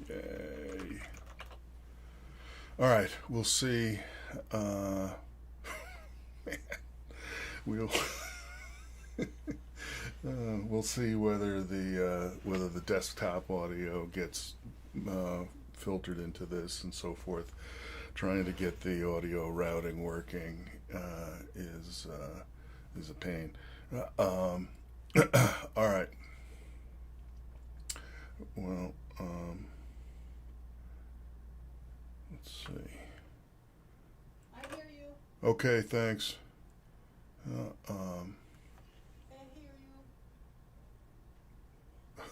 Yay. All right, we'll see. Man, we'll we'll see whether the desktop audio gets filtered into this and so forth. Trying to get the audio routing working is a pain. All right. Well, let's see. I hear you. Okay, thanks. Um, I hear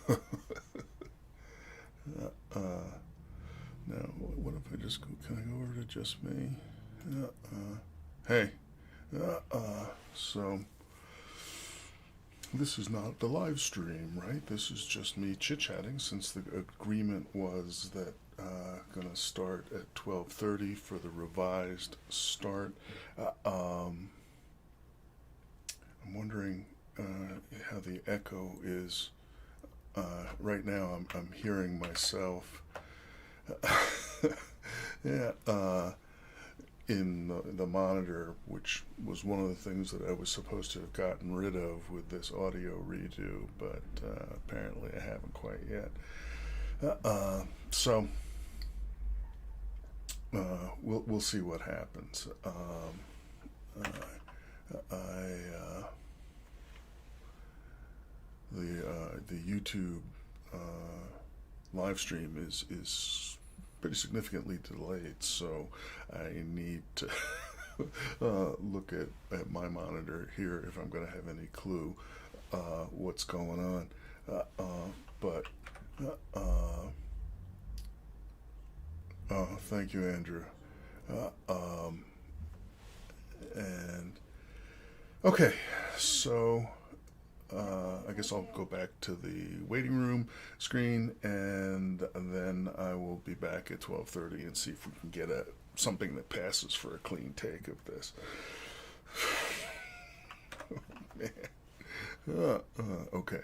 you. now, what if I just go? Can I go over to just me? Hey. So this is not the live stream, right? This is just me chit-chatting, since the agreement was that going to start at 12:30 for the revised start. I'm wondering how the echo is. Right now I'm hearing myself yeah, in the monitor, which was one of the things that I was supposed to have gotten rid of with this audio redo, but apparently I haven't quite yet. So we'll see what happens. The YouTube live stream is pretty significantly delayed, so I need to look at my monitor here if I'm going to have any clue what's going on. But thank you, Andrew. And okay, so I guess I'll go back to the waiting room screen, and then I will be back at 12:30 and see if we can get something that passes for a clean take of this. Man. Okay.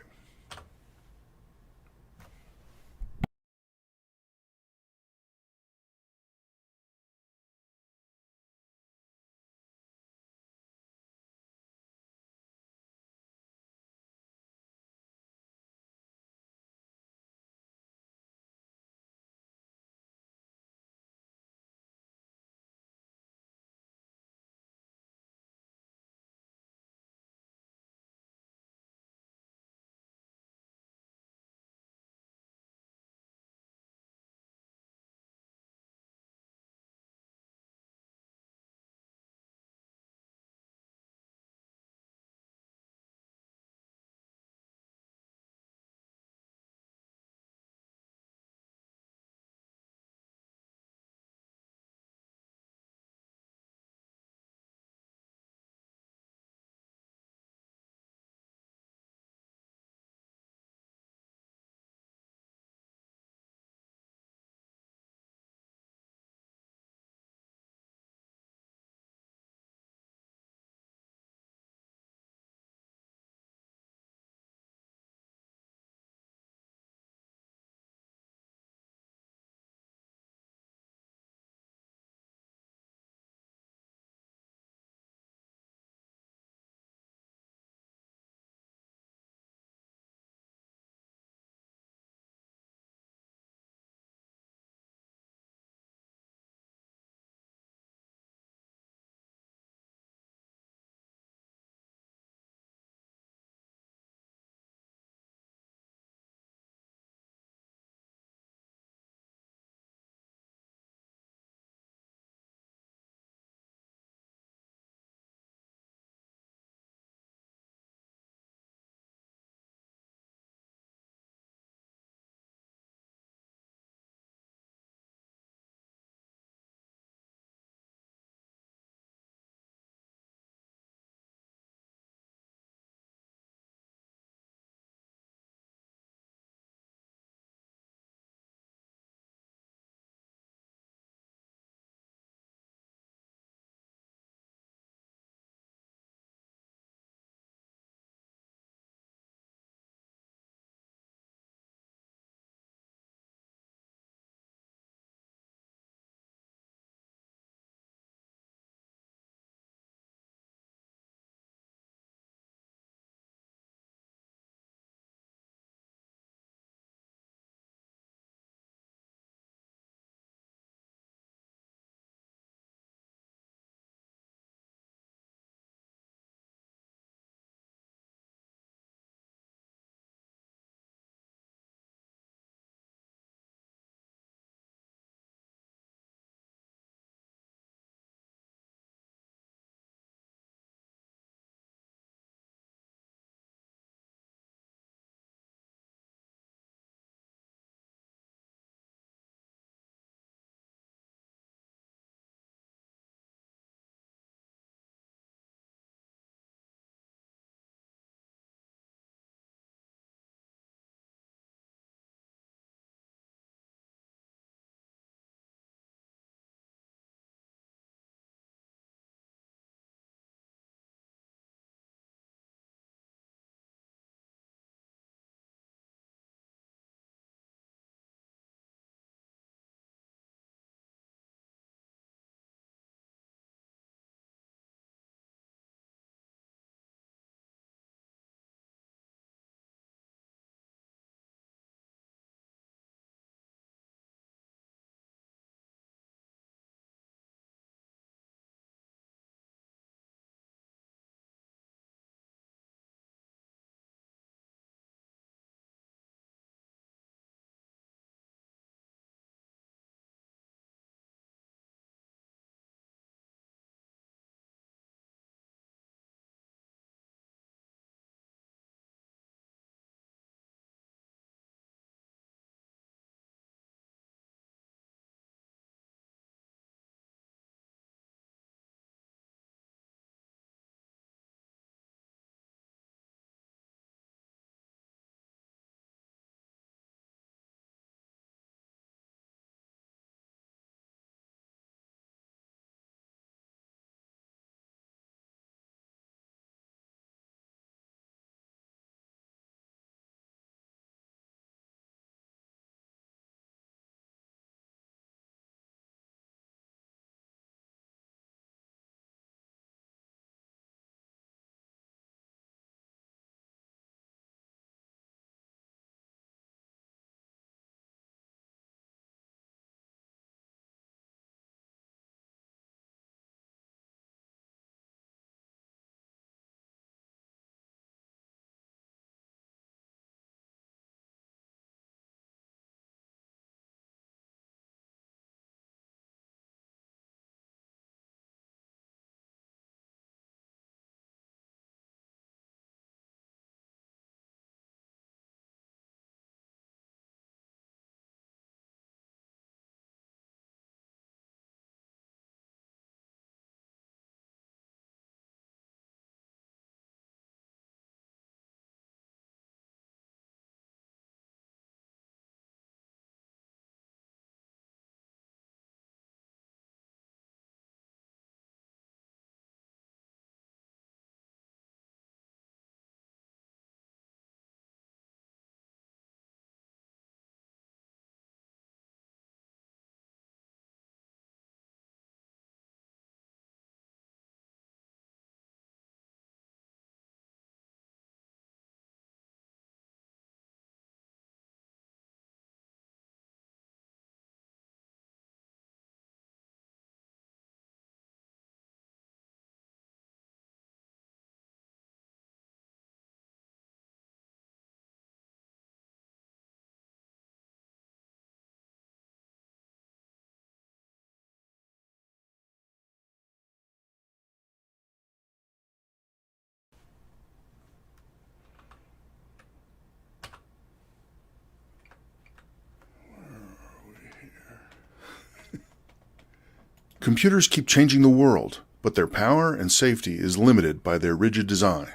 Computers keep changing the world, but their power and safety is limited by their rigid design.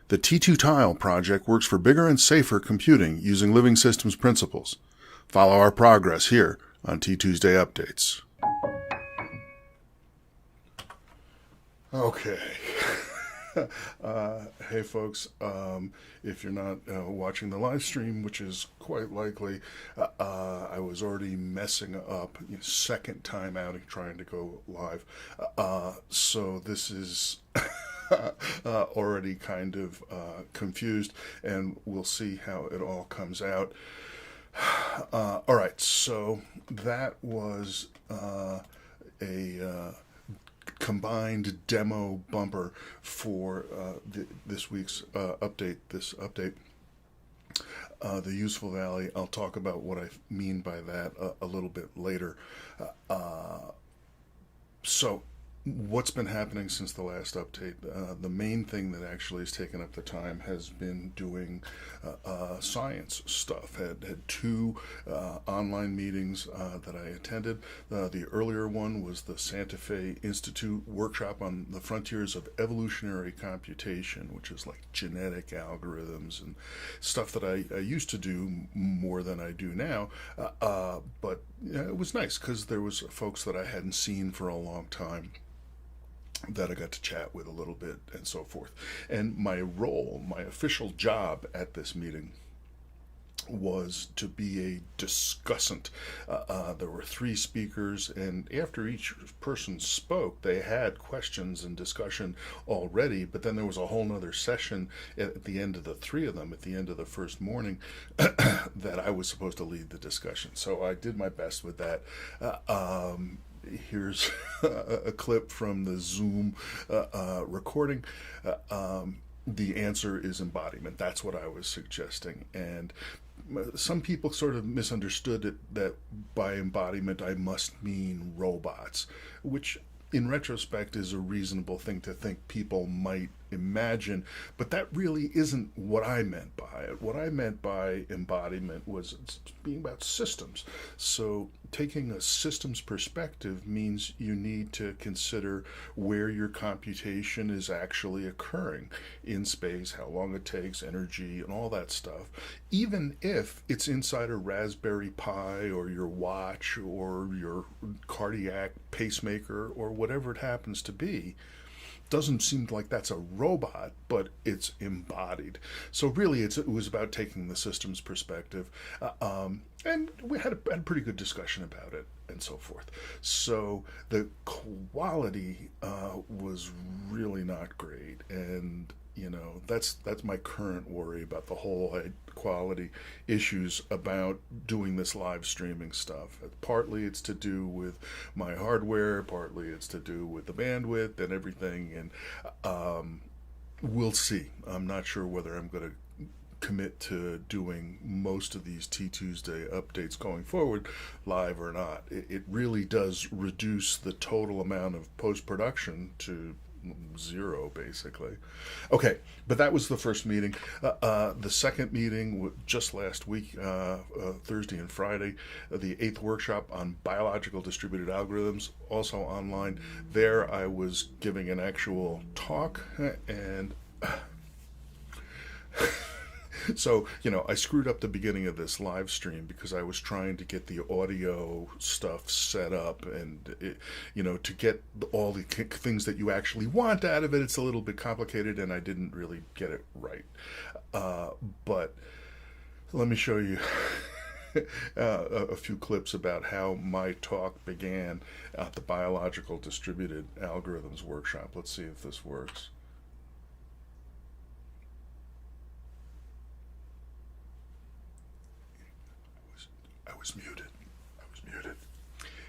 The T2 project works for bigger and safer computing using living systems principles. Follow our progress here on T2sday Updates. Okay. Hey folks, if you're not watching the live stream, which is quite likely, I was already messing up, second time out trying to go live. So this is already kind of confused, and we'll see how it all comes out. All right, so that was a combined demo bumper for this week's update. The Useful Valley. I'll talk about what I mean by that a little bit later. So what's been happening since the last update? The main thing that actually has taken up the time has been doing science stuff. Had two online meetings that I attended. The earlier one was the Santa Fe Institute workshop on the frontiers of evolutionary computation, which is like genetic algorithms and stuff that I used to do more than I do now. But it was nice because there was folks that I hadn't seen for a long time that I got to chat with a little bit and so forth. And my role, my official job at this meeting was to be a discussant. There were three speakers, and after each person spoke, they had questions and discussion already, but then there was a whole nother session at the end of the three of them, at the end of the first morning, that I was supposed to lead the discussion. So I did my best with that. Here's a clip from the Zoom recording. The answer is embodiment. That's what I was suggesting. And some people sort of misunderstood it, that by embodiment I must mean robots, which in retrospect is a reasonable thing to think people might imagine, but that really isn't what I meant by it. What I meant by embodiment was being about systems. So taking a systems perspective means you need to consider where your computation is actually occurring in space, how long it takes, energy, and all that stuff. Even if it's inside a Raspberry Pi or your watch or your cardiac pacemaker or whatever it happens to be, doesn't seem like that's a robot, but it's embodied. So really, it was about taking the systems perspective, and we had a pretty good discussion about it and so forth. So the quality was really not great, and that's my current worry about the whole quality issues about doing this live streaming stuff. Partly it's to do with my hardware, partly it's to do with the bandwidth and everything, and we'll see. I'm not sure whether I'm going to commit to doing most of these T2sday updates going forward live or not. It really does reduce the total amount of post-production to zero, basically. Okay, but that was the first meeting. The second meeting just last week, Thursday and Friday, the 8th workshop on biological distributed algorithms, also online. There I was giving an actual talk, and so, I screwed up the beginning of this live stream because I was trying to get the audio stuff set up, and to get all the things that you actually want out of it, it's a little bit complicated, and I didn't really get it right. But let me show you a few clips about how my talk began at the Biological Distributed Algorithms workshop. Let's see if this works. I was muted.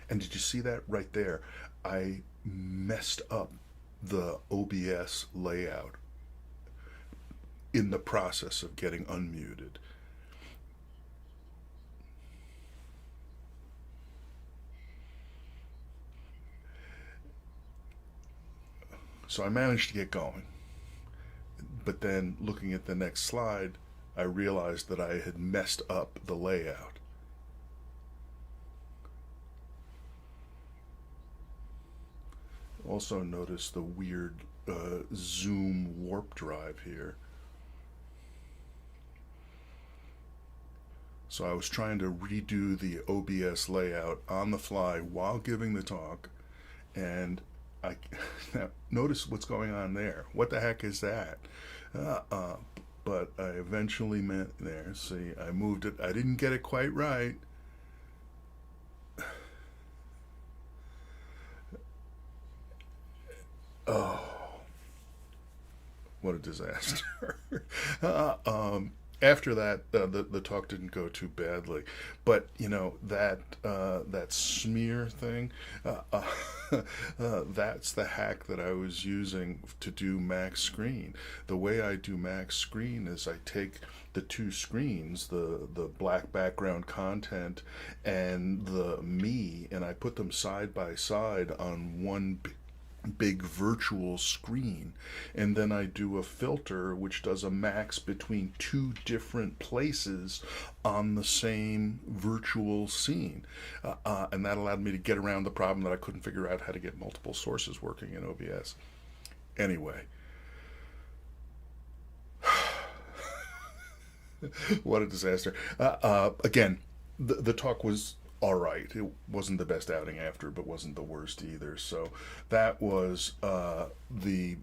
And did you see that right there? I messed up the OBS layout in the process of getting unmuted. So I managed to get going. But then looking at the next slide, I realized that I had messed up the layout. Also notice the weird zoom warp drive here. So I was trying to redo the OBS layout on the fly while giving the talk, and I now notice what's going on there. What the heck is that? But I eventually meant there. See, I moved it. I didn't get it quite right. Oh, what a disaster. After that, the talk didn't go too badly, but you know that smear thing, that's the hack that I was using to do max screen. The way I do max screen is I take the two screens, the black background content and the me, and I put them side by side on one big virtual screen, and then I do a filter which does a max between two different places on the same virtual scene, and that allowed me to get around the problem that I couldn't figure out how to get multiple sources working in OBS. Anyway, what a disaster. Again, the talk was all right. It wasn't the best outing after, but wasn't the worst either. So that was the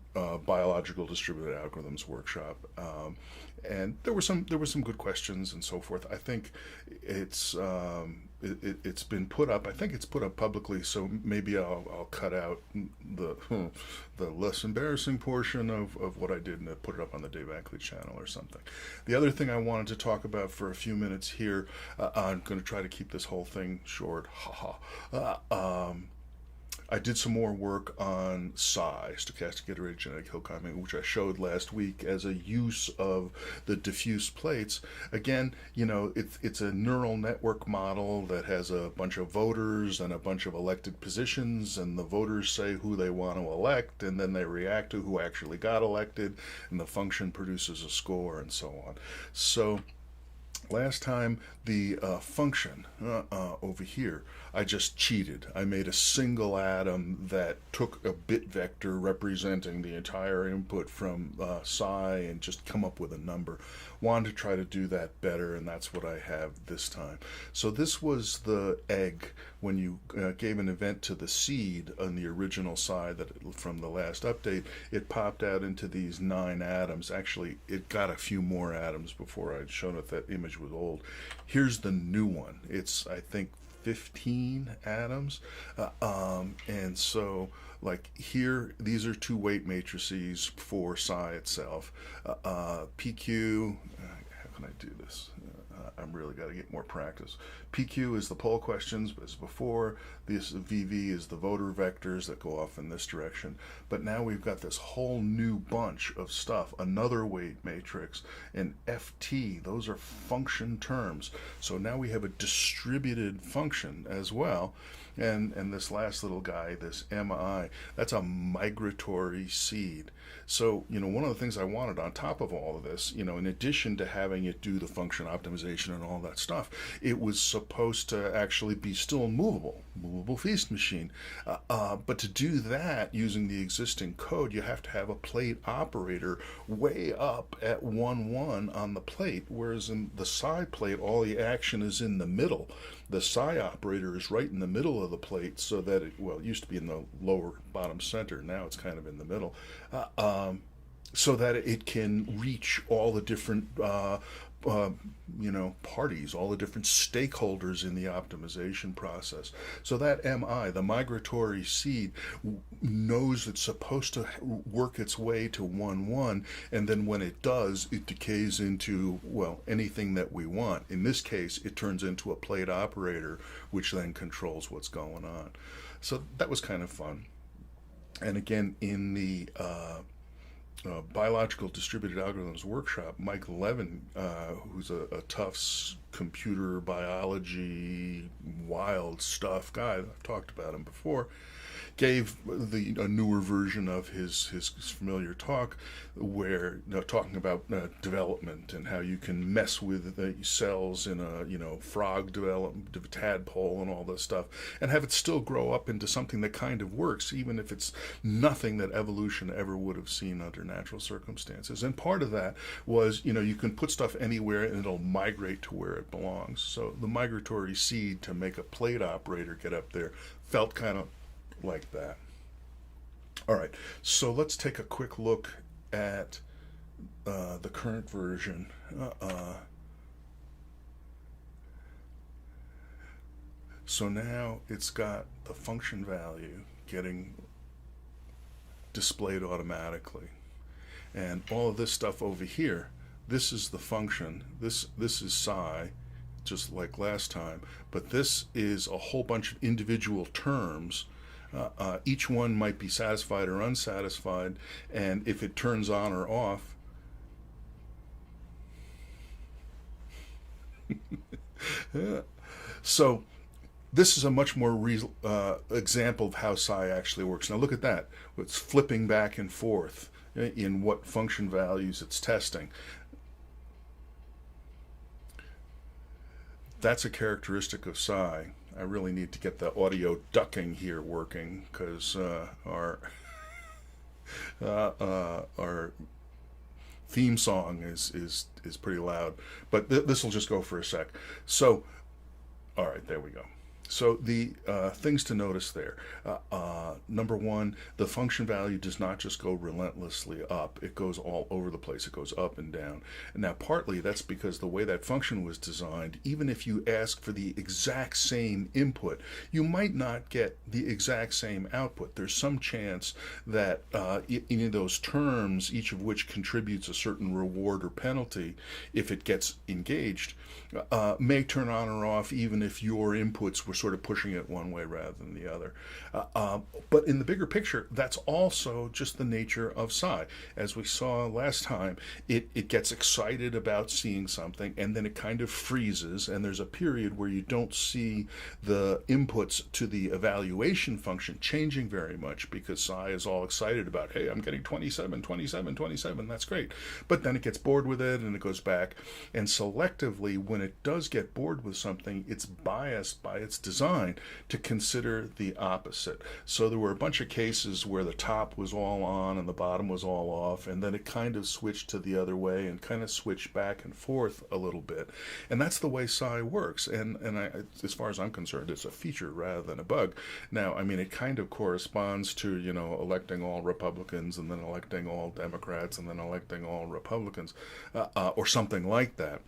biological distributed algorithms workshop, and there were some good questions and so forth. I think it's been put up. I think it's put up publicly. So maybe I'll cut out the less embarrassing portion of what I did and put it up on the Dave Ackley channel or something. The other thing I wanted to talk about for a few minutes here, I'm going to try to keep this whole thing short. I did some more work on SIGH, Stochastic Iterated Genetic Hillclimbing, which I showed last week as a use of the diffuse plates. Again, you know, it's a neural network model that has a bunch of voters and a bunch of elected positions, and the voters say who they want to elect, and then they react to who actually got elected, and the function produces a score, and so on. So last time, the function over here, I just cheated. I made a single atom that took a bit vector representing the entire input from psi and just come up with a number. Wanted to try to do that better, and that's what I have this time. So this was the egg when you gave an event to the seed on the original psi from the last update. It popped out into these 9 atoms. Actually, it got a few more atoms before I'd shown it that image was old. Here's the new one. It's, I think, 15 atoms, and so like here, these are 2 weight matrices for psi itself. PQ, how can I do this? I'm really got to get more practice. PQ is the poll questions as before. This VV is the voter vectors that go off in this direction. But now we've got this whole new bunch of stuff, another weight matrix, and FT, those are function terms. So now we have a distributed function as well. And this last little guy, this MI, that's a migratory seed. So, you know, one of the things I wanted on top of all of this, you know, in addition to having it do the function optimization and all that stuff, it was supposed to actually be still movable feast machine. But to do that using the existing code, you have to have a plate operator way up at 1-1 on the plate, whereas in the psi plate, all the action is in the middle. The psi operator is right in the middle of the plate, so that it used to be in the lower bottom center. Now it's kind of in the middle, so that it can reach all the different parties, all the different stakeholders in the optimization process. So that MI, the migratory seed, knows it's supposed to work its way to 1-1, and then when it does, it decays into, anything that we want. In this case, it turns into a plate operator, which then controls what's going on. So that was kind of fun. And again, in the biological distributed algorithms workshop, Mike Levin, who's a Tufts computer biology wild stuff guy, I've talked about him before, gave a newer version of his familiar talk, where talking about development and how you can mess with the cells in a frog development, tadpole, and all this stuff, and have it still grow up into something that kind of works, even if it's nothing that evolution ever would have seen under natural circumstances. And part of that was, you can put stuff anywhere and it'll migrate to where it belongs. So the migratory seed to make a plate operator get up there felt kind of like that. All right, so let's take a quick look at the current version. So now it's got the function value getting displayed automatically. And all of this stuff over here, this is the function. This is SIGH, just like last time. But this is a whole bunch of individual terms. Each one might be satisfied or unsatisfied, and if it turns on or off, so this is a much more example of how SIGH actually works. Now look at that. It's flipping back and forth in what function values it's testing. That's a characteristic of SIGH. I really need to get the audio ducking here working, because our theme song is pretty loud. But this will just go for a sec. So, all right, there we go. So the things to notice there. Number one, the function value does not just go relentlessly up. It goes all over the place. It goes up and down. And now partly that's because the way that function was designed, even if you ask for the exact same input, you might not get the exact same output. There's some chance that any of those terms, each of which contributes a certain reward or penalty, if it gets engaged, may turn on or off even if your inputs were sort of pushing it one way rather than the other. But in the bigger picture, that's also just the nature of SIGH. As we saw last time, it gets excited about seeing something, and then it kind of freezes, and there's a period where you don't see the inputs to the evaluation function changing very much, because SIGH is all excited about, hey, I'm getting 27, 27, 27, that's great. But then it gets bored with it, and it goes back. And selectively, when it does get bored with something, it's biased by its design to consider the opposite. So there were a bunch of cases where the top was all on and the bottom was all off, and then it kind of switched to the other way and kind of switched back and forth a little bit. And that's the way SIGH works. And as far as I'm concerned, it's a feature rather than a bug. Now, I mean, it kind of corresponds to, electing all Republicans and then electing all Democrats and then electing all Republicans, or something like that.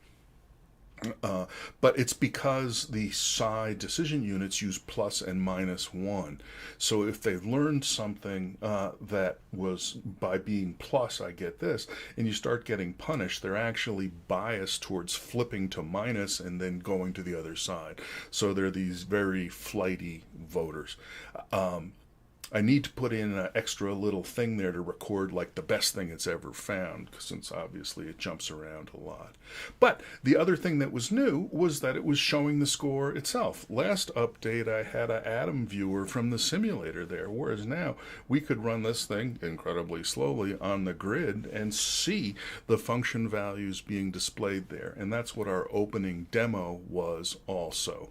But it's because the SIGH decision units use plus and minus one. So if they've learned something that was by being plus, I get this, and you start getting punished, they're actually biased towards flipping to minus and then going to the other side. So they're these very flighty voters. I need to put in an extra little thing there to record like the best thing it's ever found, since obviously it jumps around a lot. But the other thing that was new was that it was showing the score itself. Last update I had an Atom viewer from the simulator there, whereas now we could run this thing incredibly slowly on the grid and see the function values being displayed there. And that's what our opening demo was also.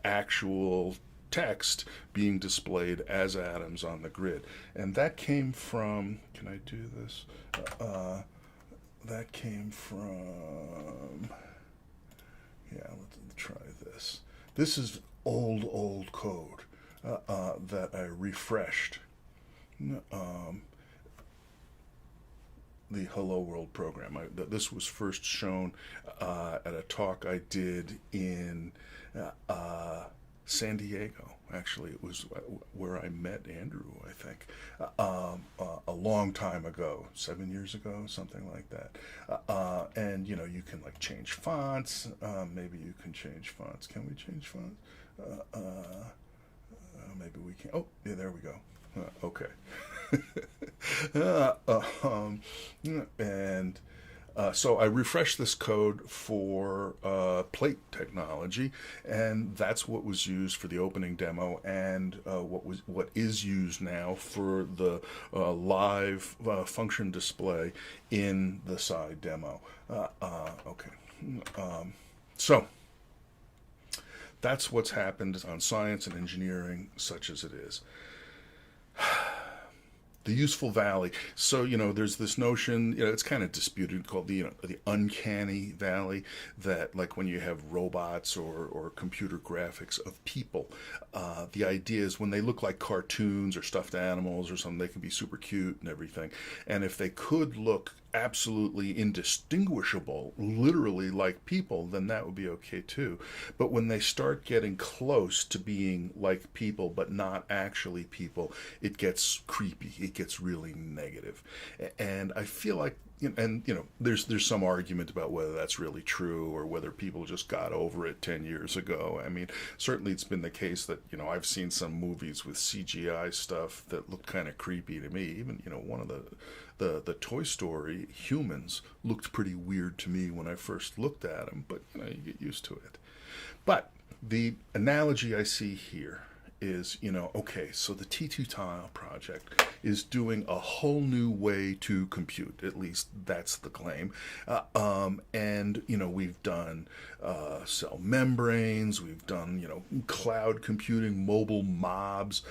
Actual text being displayed as atoms on the grid. And that came from, can I do this? That came from, yeah, let's try this. This is old code that I refreshed. The Hello World program. This was first shown at a talk I did in San Diego. Actually, it was where I met Andrew, I think, a long time ago, 7 years ago, something like that. And you can like change fonts. Maybe you can change fonts. Can we change fonts? Maybe we can. Oh, yeah, there we go. Okay. And So I refreshed this code for plate technology, and that's what was used for the opening demo, and what is used now for the live function display in the side demo. Okay, so that's what's happened on science and engineering, such as it is. The useful valley. So, there's this notion, it's kind of disputed, called the uncanny valley, that like when you have robots or computer graphics of people, the idea is when they look like cartoons or stuffed animals or something, they can be super cute and everything. And if they could look absolutely indistinguishable, literally like people, then that would be okay too. But when they start getting close to being like people but not actually people, it gets creepy. It gets really negative. And I feel like, there's some argument about whether that's really true or whether people just got over it 10 years ago. I mean, certainly it's been the case that, I've seen some movies with CGI stuff that look kind of creepy to me. Even, one of the Toy Story humans looked pretty weird to me when I first looked at them, but, you get used to it. But the analogy I see here is, okay, so the T2 Tile project is doing a whole new way to compute. At least that's the claim. And, we've done cell membranes, we've done, cloud computing, mobile mobs,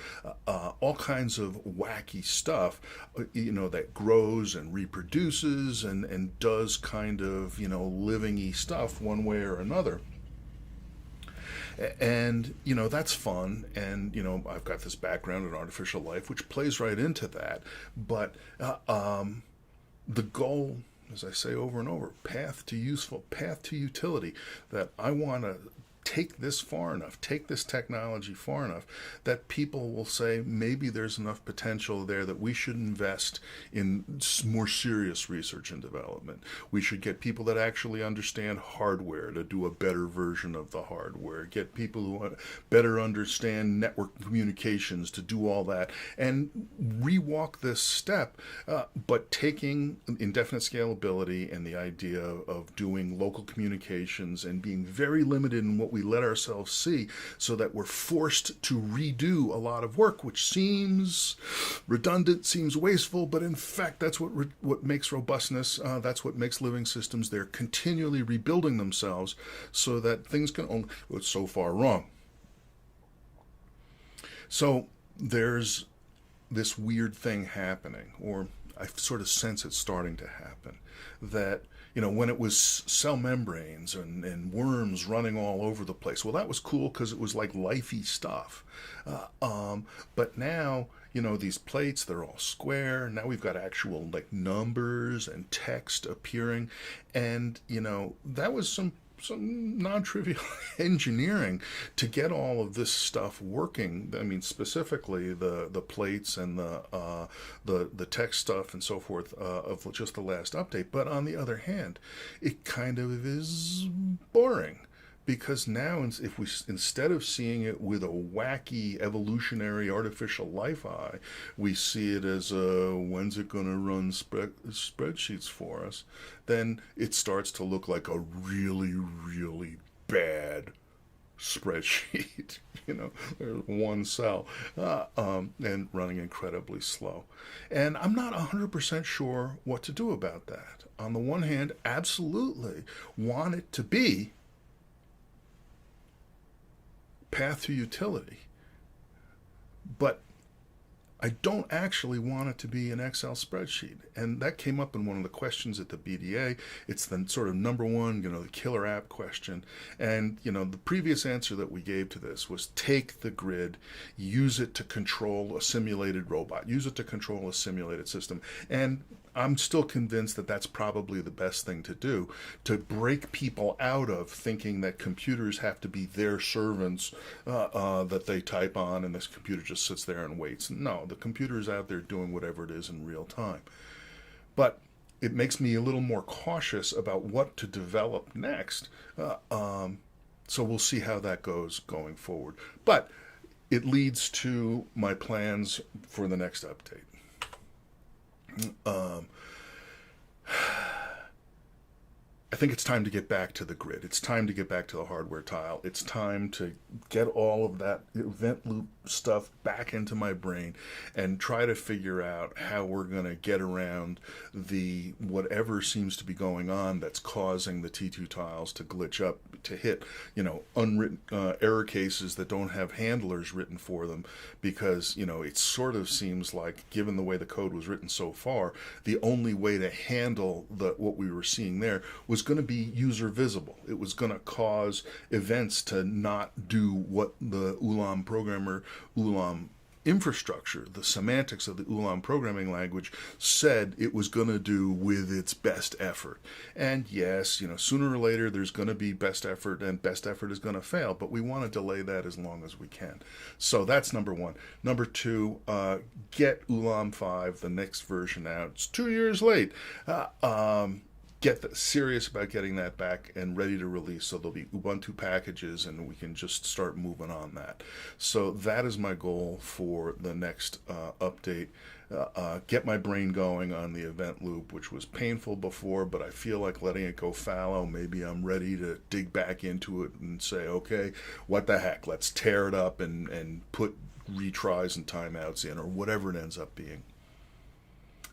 all kinds of wacky stuff, that grows and reproduces and does kind of, living-y stuff one way or another. And, that's fun. And, I've got this background in artificial life, which plays right into that. But the goal, as I say over and over, path to useful, path to utility, that I want to take this far enough, take this technology far enough, that people will say maybe there's enough potential there that we should invest in more serious research and development. We should get people that actually understand hardware to do a better version of the hardware, get people who better understand network communications to do all that, and rewalk this step, but taking indefinite scalability and the idea of doing local communications and being very limited in what we let ourselves see, so that we're forced to redo a lot of work, which seems redundant, seems wasteful, but in fact that's what makes robustness, that's what makes living systems. They're continually rebuilding themselves so that things can only go so far wrong. So there's this weird thing happening, or I sort of sense it starting to happen, that when it was cell membranes and worms running all over the place, well, that was cool because it was like lifey stuff. But now, these plates, they're all square. Now we've got actual like numbers and text appearing. And, that was some non-trivial engineering to get all of this stuff working. I mean, specifically the plates and the text stuff and so forth of just the last update. But on the other hand, it kind of is boring. Because now, if we instead of seeing it with a wacky evolutionary artificial life eye, we see it as when's it going to run spreadsheets for us, then it starts to look like a really, really bad spreadsheet. There's one cell, and running incredibly slow. And I'm not 100% sure what to do about that. On the one hand, absolutely want it to be path to utility, but I don't actually want it to be an Excel spreadsheet. And that came up in one of the questions at the BDA. It's the sort of number one, the killer app question. And, the previous answer that we gave to this was take the grid, use it to control a simulated robot, use it to control a simulated system. And I'm still convinced that that's probably the best thing to do, to break people out of thinking that computers have to be their servants that they type on and this computer just sits there and waits. No, the computer is out there doing whatever it is in real time. But it makes me a little more cautious about what to develop next. So we'll see how that goes going forward. But it leads to my plans for the next update. I think it's time to get back to the grid. It's time to get back to the hardware tile. It's time to get all of that event loop stuff back into my brain and try to figure out how we're going to get around the whatever seems to be going on that's causing the T2 tiles to glitch up, to hit, unwritten error cases that don't have handlers written for them, because, it sort of seems like, given the way the code was written so far, the only way to handle what we were seeing there was going to be user visible. It was going to cause events to not do what the Ulam infrastructure, the semantics of the Ulam programming language said it was going to do with its best effort. And yes, sooner or later there's going to be best effort, and best effort is going to fail, but we want to delay that as long as we can. So that's number one. Number two, get Ulam 5, the next version, out. It's 2 years late. Get serious about getting that back and ready to release, so there'll be Ubuntu packages and we can just start moving on that. So that is my goal for the next update. Get my brain going on the event loop, which was painful before, but I feel like letting it go fallow. Maybe I'm ready to dig back into it and say, okay, what the heck, let's tear it up and put retries and timeouts in, or whatever it ends up being,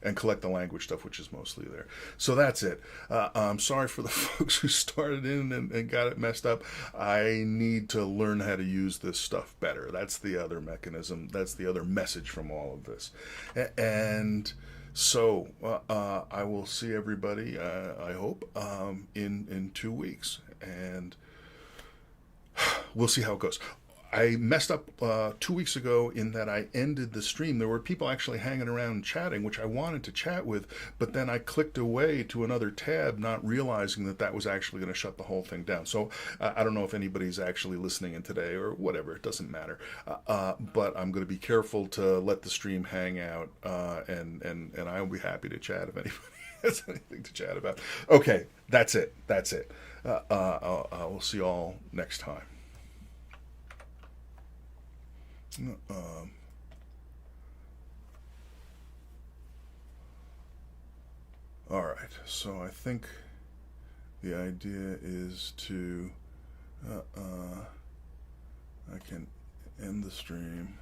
and collect the language stuff, which is mostly there. So that's it. I'm sorry for the folks who started in and got it messed up. I need to learn how to use this stuff better. That's the other mechanism. That's the other message from all of this. And so I will see everybody, I hope, in 2 weeks. And we'll see how it goes. I messed up 2 weeks ago in that I ended the stream. There were people actually hanging around chatting, which I wanted to chat with, but then I clicked away to another tab, not realizing that that was actually going to shut the whole thing down. So I don't know if anybody's actually listening in today or whatever. It doesn't matter. But I'm going to be careful to let the stream hang out, and I'll be happy to chat if anybody has anything to chat about. Okay, that's it. I'll see you all next time. All right, so I think the idea is to I can end the stream.